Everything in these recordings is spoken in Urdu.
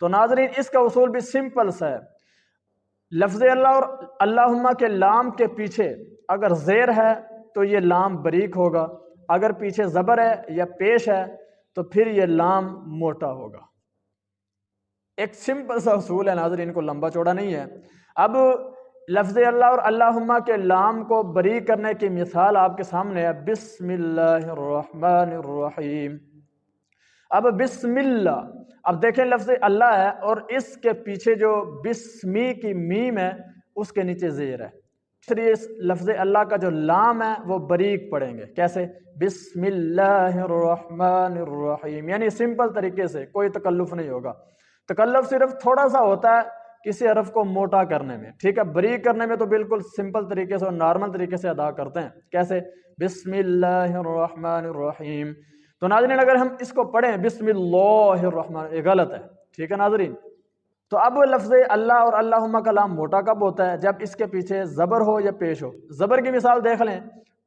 تو ناظرین اس کا اصول بھی سمپل سا ہے، لفظ اللہ اور اللہم کے لام کے پیچھے اگر زیر ہے تو یہ لام باریک ہوگا، اگر پیچھے زبر ہے یا پیش ہے تو پھر یہ لام موٹا ہوگا۔ ایک سمپل سا اصول ہے ناظرین، کو لمبا چوڑا نہیں ہے۔ اب لفظ اللہ اور اللہم کے لام کو باریک کرنے کی مثال آپ کے سامنے ہے، بسم اللہ الرحمن الرحیم۔ اب بسم اللہ، اب دیکھیں لفظ اللہ ہے اور اس کے پیچھے جو بسمی کی میم ہے اس کے نیچے زیر ہے، اس لیے اس لفظ اللہ کا جو لام ہے وہ باریک پڑھیں گے۔ کیسے؟ بسم اللہ الرحمن الرحیم، یعنی سمپل طریقے سے، کوئی تکلف نہیں ہوگا۔ تکلف صرف تھوڑا سا ہوتا ہے کسی حرف کو موٹا کرنے میں، ٹھیک ہے، باریک کرنے میں تو بالکل سمپل طریقے سے اور نارمل طریقے سے ادا کرتے ہیں۔ کیسے؟ بسم اللہ الرحمن الرحیم۔ تو ناظرین اگر ہم اس کو پڑھیں بسم اللہ الرحمن، یہ غلط ہے، ٹھیک ہے ناظرین۔ تو اب لفظ اللہ اور اللہم کا لام موٹا کب ہوتا ہے؟ جب اس کے پیچھے زبر ہو یا پیش ہو۔ زبر کی مثال دیکھ لیں،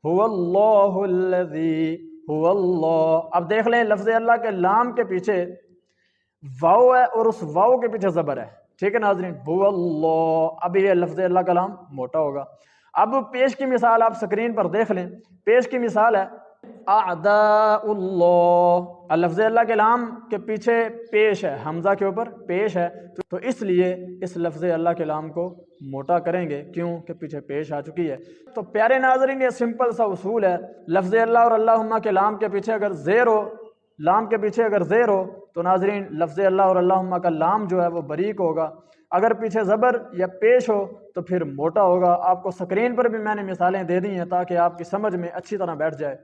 هو اللہ الذی، هو اللہ۔ اب دیکھ لیں لفظ اللہ کے لام کے پیچھے واو ہے اور اس واو کے پیچھے زبر ہے، ٹھیک ہے ناظرین، هو اللہ۔ اب یہ لفظ اللہ کا لام موٹا ہوگا۔ اب پیش کی مثال آپ سکرین پر دیکھ لیں، پیش کی مثال ہے اعداء اللہ۔ لفظ اللہ کے لام کے پیچھے پیش ہے، حمزہ کے اوپر پیش ہے، تو اس لیے اس لفظ اللہ کے لام کو موٹا کریں گے، کیوں کہ پیچھے پیش آ چکی ہے۔ تو پیارے ناظرین یہ سمپل سا اصول ہے، لفظ اللہ اور اللہم کے لام کے پیچھے اگر زیر ہو، لام کے پیچھے اگر زیر ہو تو ناظرین لفظ اللہ اور اللہم کا لام جو ہے وہ باریک ہوگا، اگر پیچھے زبر یا پیش ہو تو پھر موٹا ہوگا۔ آپ کو سکرین پر بھی میں نے مثالیں دے دی ہیں تاکہ آپ کی سمجھ میں اچھی طرح بیٹھ جائے۔